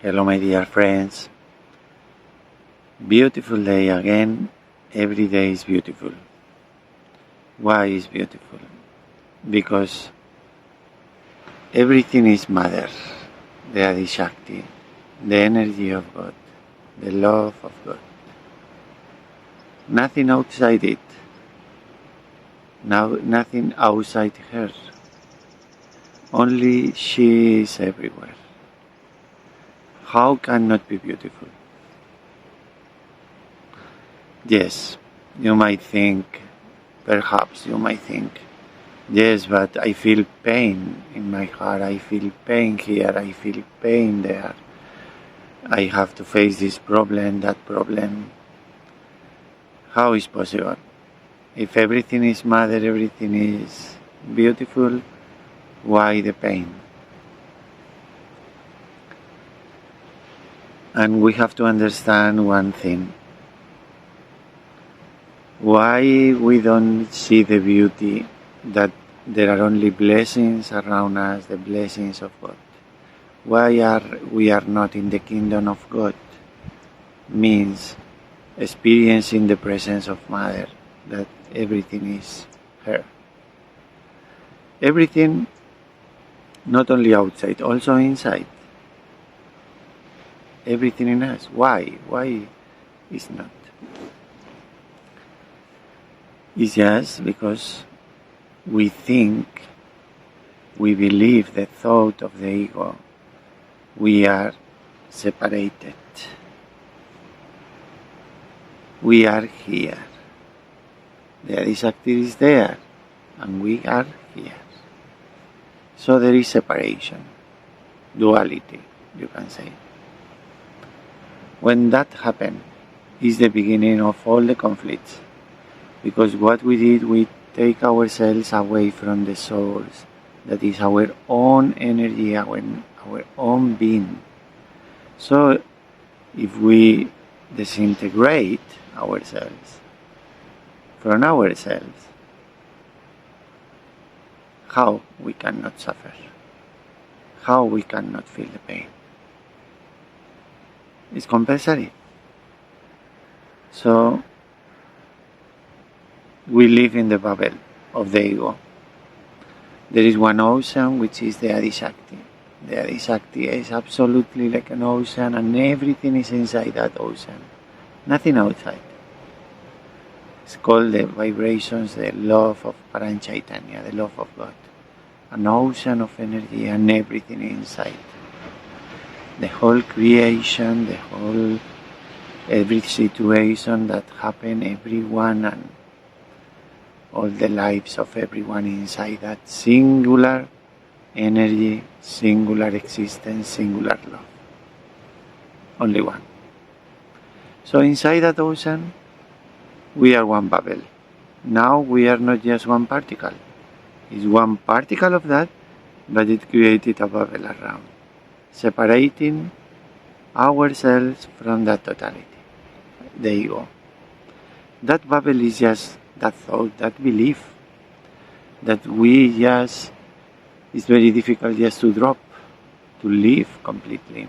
Hello, my dear friends. Beautiful day again. Every day is beautiful. Why is beautiful? Because everything is Mother, the Adi Shakti, the energy of God, the love of God. Nothing outside it. Nothing outside her. Only she is everywhere. How can not be beautiful? Yes, you might think, perhaps you might think, yes, but I feel pain in my heart, I feel pain here, I feel pain there. I have to face this problem, that problem. How is possible? If everything is Mother, everything is beautiful, why the pain? And we have to understand one thing. Why we don't see the beauty that there are only blessings around us, the blessings of God? Why we are not in the kingdom of God? Means experiencing the presence of Mother, that everything is her. Everything, not only outside, also inside. Everything in us. Why? Why is not? It's just because we think, we believe the thought of the ego, we are separated. We are here. The Adi Shakti is there, and we are here. So there is separation, duality, you can say. When that happens, is the beginning of all the conflicts. Because what we did, we take ourselves away from the source, that is our own energy, our own being. So if we disintegrate ourselves from ourselves, how we cannot suffer? How we cannot feel the pain? It's compulsory. So we live in the bubble of the ego. There is one ocean, which is the Adi Shakti. The Adi Shakti is absolutely like an ocean, and everything is inside that ocean. Nothing outside. It's called the vibrations, the love of Paranchaitanya, the love of God. An ocean of energy and everything inside. The whole creation, every situation that happened, everyone, and all the lives of everyone inside that singular energy, singular existence, singular love. Only one. So inside that ocean, we are one bubble. Now we are not just one particle. It's one particle of that, but it created a bubble around, separating ourselves from that totality, the ego. That bubble is just that thought, that belief, that we just, it's very difficult just to drop, to live completely.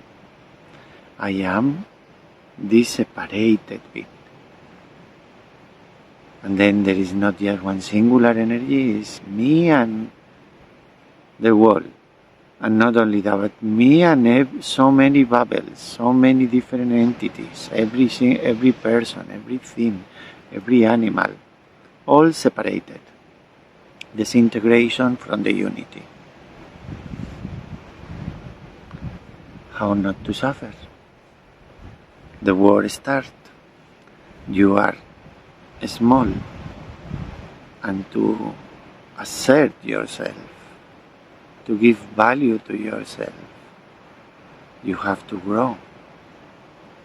I am this separated bit. And then there is not just one singular energy, it's me and the world. And not only that, but me and so many bubbles, so many different entities, every person, everything, every animal, all separated. Disintegration from the unity. How not to suffer? The war starts. You are small, and to assert yourself, to give value to yourself, you have to grow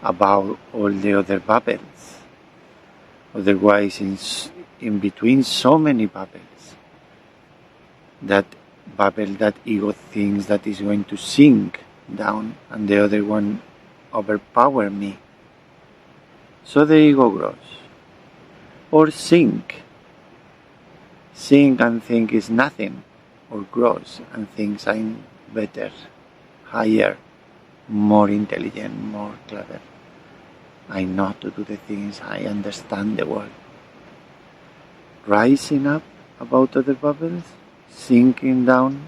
above all the other bubbles. Otherwise, in between so many bubbles, that bubble, that ego thinks that is going to sink down, and the other one overpower me. So the ego grows. Or sink and think is nothing, or grows and thinks I'm better, higher, more intelligent, more clever. I know to do the things, I understand the world. Rising up about other bubbles, sinking down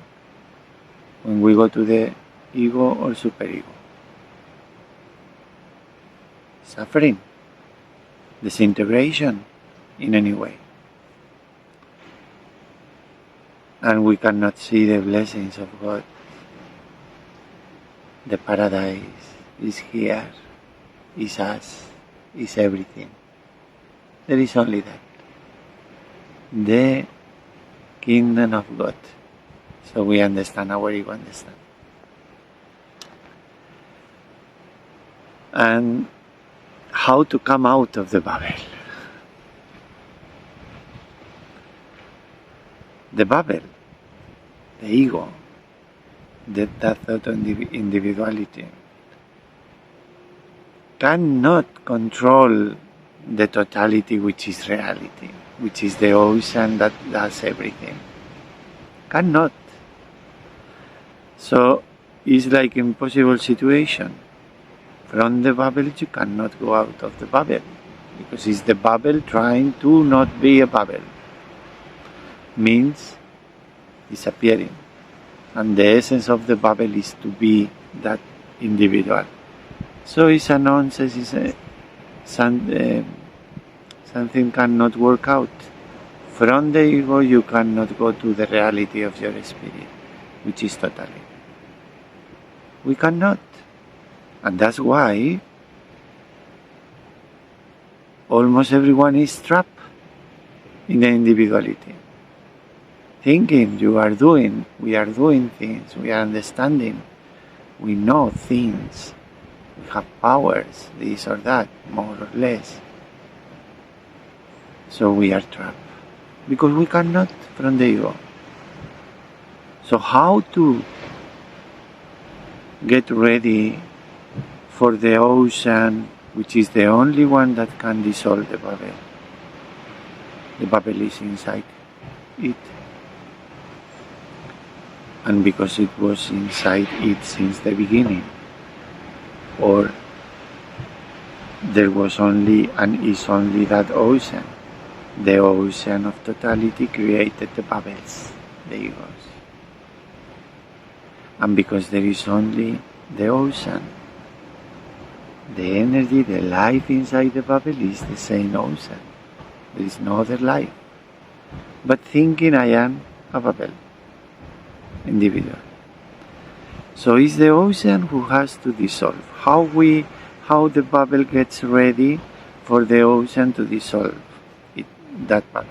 when we go to the ego or superego. Suffering, disintegration in any way. And we cannot see the blessings of God. The paradise is here, is us, is everything. There is only that. The kingdom of God. So we understand, our ego understand. And how to come out of the bubble. The bubble, the ego, that thought of individuality, cannot control the totality which is reality, which is the ocean that does everything. Cannot. So it's like impossible situation. From the bubble you cannot go out of the bubble, because it's the bubble trying to not be a bubble. Means disappearing. And the essence of the bubble is to be that individual. So it's a nonsense, something cannot work out. From the ego you cannot go to the reality of your spirit, which is totality. We cannot. And that's why almost everyone is trapped in the individuality. Thinking we are doing things, we are understanding, we know things, we have powers, this or that, more or less. So we are trapped, because we cannot from the ego. So how to get ready for the ocean, which is the only one that can dissolve the bubble? The bubble is inside it. And because it was inside it since the beginning, or there was only and is only that ocean, the ocean of totality created the bubbles, the egos. And because there is only the ocean, the energy, the life inside the bubble is the same ocean. There is no other life. But thinking I am a bubble. Individual. So it's the ocean who has to dissolve. How the bubble gets ready for the ocean to dissolve that bubble.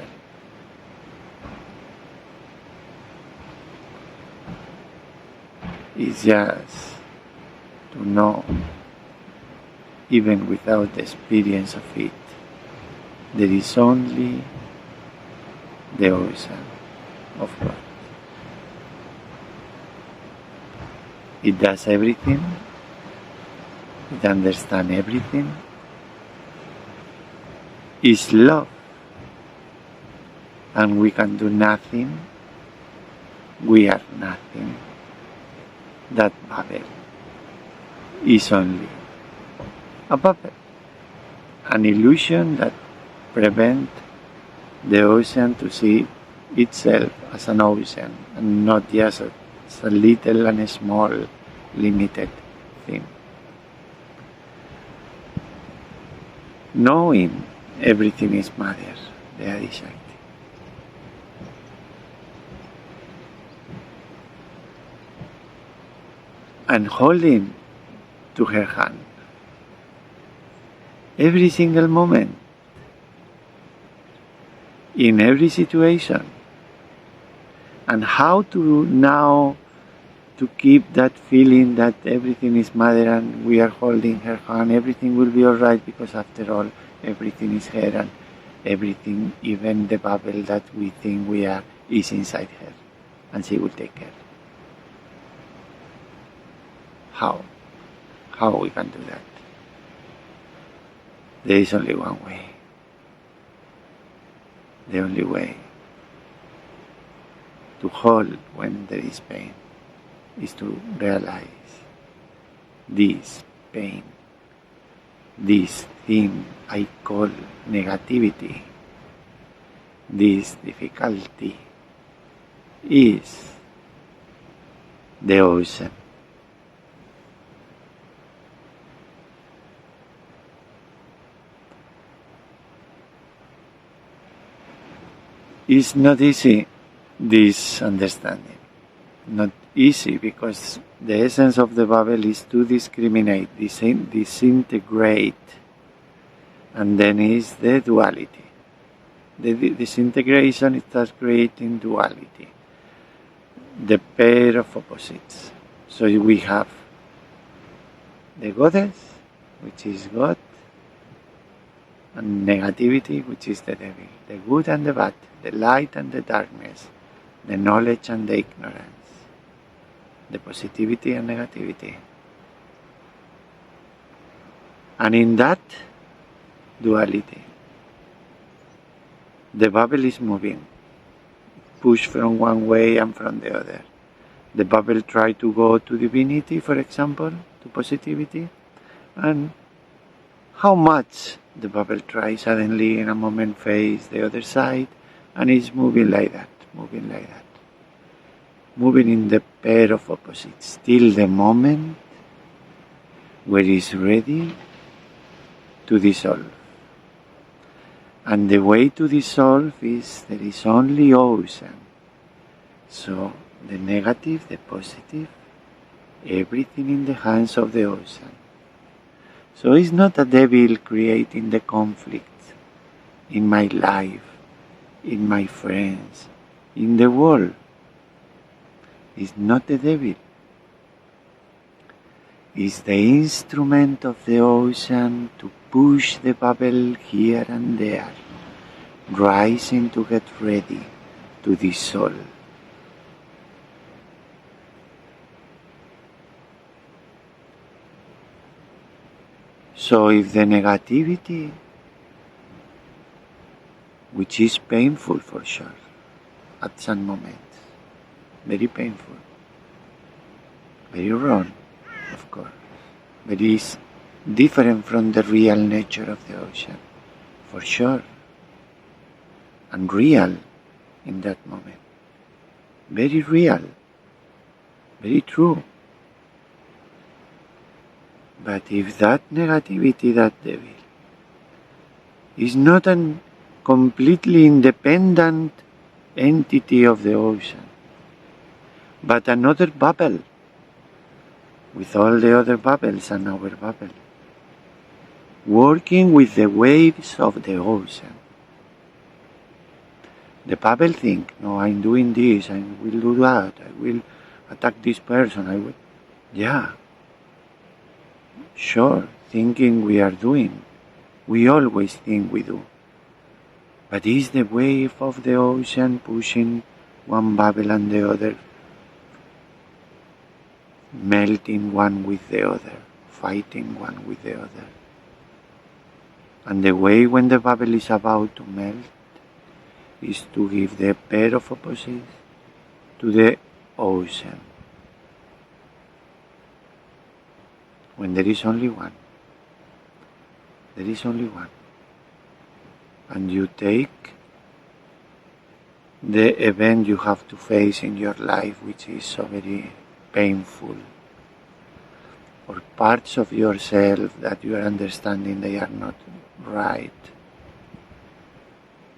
It's just to know, even without the experience of it, there is only the ocean of God. It does everything, it understands everything, is love, and we can do nothing, we are nothing. That bubble is only a bubble, an illusion that prevents the ocean to see itself as an ocean and not just a little and small limited thing. Knowing everything is Mother, the Adi Shakti. And holding to her hand every single moment, in every situation, and how to now to keep that feeling that everything is Mother and we are holding her hand, everything will be alright, because after all everything is her, and everything, even the bubble that we think we are, is inside her, and she will take care. How? How we can do that? There is only one way. The only way to hold when there is pain is to realize this pain, this thing I call negativity, this difficulty is the ocean. It's not easy, this understanding. Not easy, because the essence of the Babel is to discriminate, disintegrate, and then is the duality. The disintegration starts creating duality, the pair of opposites. So we have the goddess, which is God, and negativity, which is the devil, the good and the bad, the light and the darkness, the knowledge and the ignorance, the positivity and negativity. And in that duality, the bubble is moving, pushed from one way and from the other. The bubble tries to go to divinity, for example, to positivity, and how much the bubble tries suddenly in a moment face the other side, and it's moving like that, moving like that, moving in the pair of opposites, till the moment where it's ready to dissolve. And the way to dissolve is there is only ocean. So the negative, the positive, everything in the hands of the ocean. So it's not a devil creating the conflict in my life, in my friends, in the world. It's not the devil. It's the instrument of the ocean to push the bubble here and there, rising to get ready to dissolve. So if the negativity, which is painful for sure, at some moments, very painful, very wrong, of course, but is different from the real nature of the ocean, for sure, and real in that moment, very real, very true. But if that negativity, that devil, is not a completely independent entity of the ocean, but another bubble, with all the other bubbles and our bubble, working with the waves of the ocean. The bubble think, no, I'm doing this, I will do that, I will attack this person, I will, yeah, sure, thinking we are doing, we always think we do. But is the wave of the ocean pushing one bubble and the other, melting one with the other, fighting one with the other. And the way when the bubble is about to melt is to give the pair of opposites to the ocean, when there is only one. There is only one. And you take the event you have to face in your life, which is so very painful, or parts of yourself that you are understanding they are not right,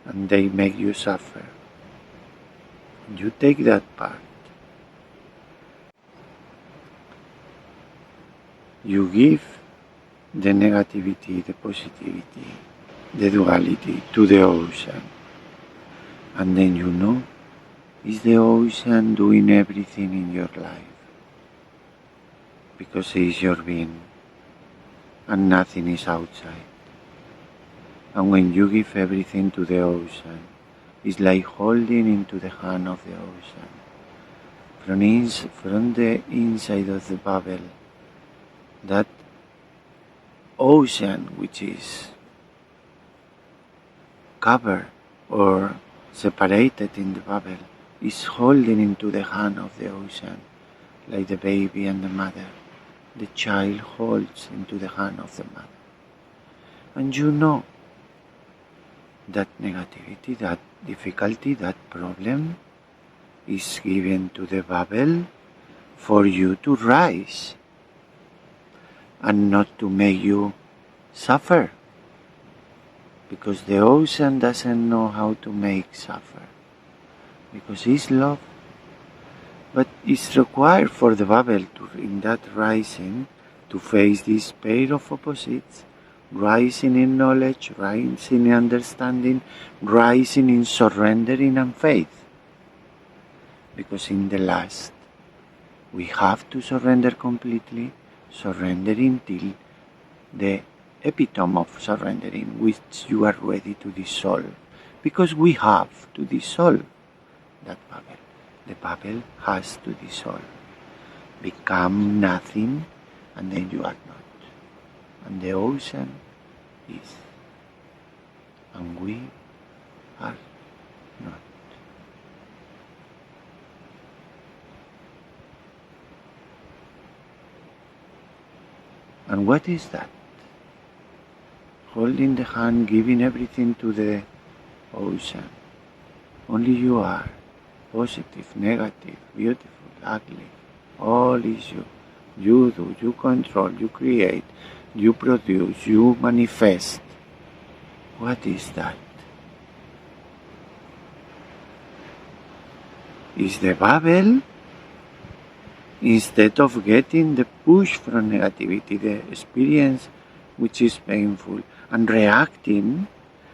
and they make you suffer. You take that part. You give the negativity, the positivity, the duality to the ocean. And then you know, is the ocean doing everything in your life? Because it is your being, and nothing is outside. And when you give everything to the ocean, it's like holding into the hand of the ocean. From the inside of the bubble, that ocean which is covered or separated in the bubble is holding into the hand of the ocean, like the baby and the mother, the child holds into the hand of the mother. And you know that negativity, that difficulty, that problem is given to the bubble for you to rise and not to make you suffer, because the ocean doesn't know how to make suffer, because it's love. But it's required for the bubble to, in that rising, to face this pair of opposites, rising in knowledge, rising in understanding, rising in surrendering and faith. Because in the last, we have to surrender completely, surrendering till the epitome of surrendering, which you are ready to dissolve. Because we have to dissolve that bubble. The bubble has to dissolve, become nothing, and then you are not. And the ocean is, and we are not. And what is that? Holding the hand, giving everything to the ocean. Only you are. Positive, negative, beautiful, ugly, all is you. You do, you control, you create, you produce, you manifest. What is that? Is the bubble, instead of getting the push from negativity, the experience which is painful, and reacting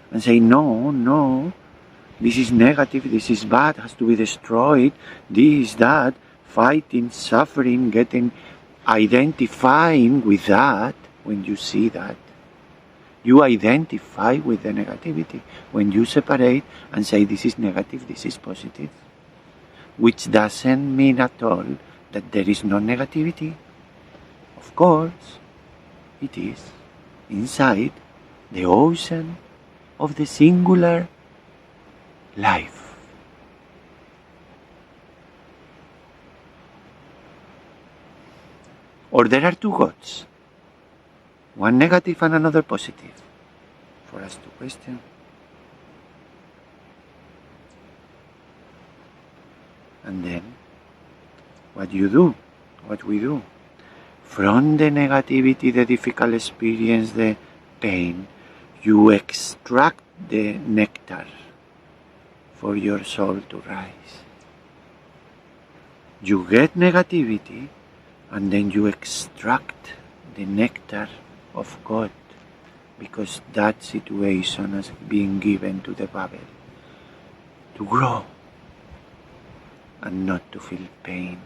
and say, no, this is negative, this is bad, has to be destroyed, this, that, fighting, suffering, identifying with that. When you see that, you identify with the negativity. When you separate and say this is negative, this is positive, which doesn't mean at all that there is no negativity. Of course, it is inside the ocean of the singular life. Or there are two gods, one negative and another positive, for us to question. And then, what you do, what we do, from the negativity, the difficult experience, the pain, you extract the nectar for your soul to rise. You get negativity, and then you extract the nectar of God, because that situation has been given to the bubble to grow and not to feel pain.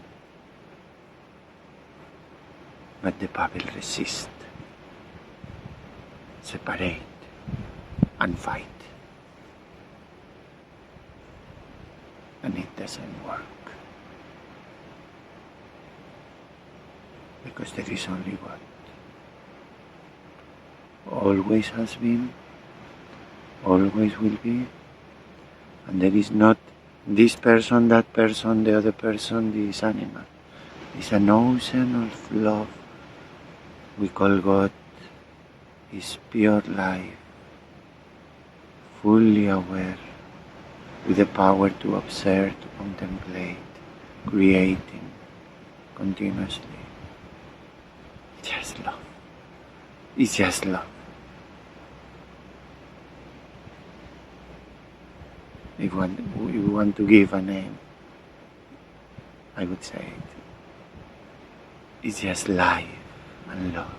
But the bubble resists, separate, and fight. And it doesn't work. Because there is only God. Always has been, always will be. And there is not this person, that person, the other person, this animal. It's an ocean of love. We call God is pure life, fully aware, with the power to observe, to contemplate, creating continuously. Just love. It's just love. If you want to give a name, I would say it. It's just life and love.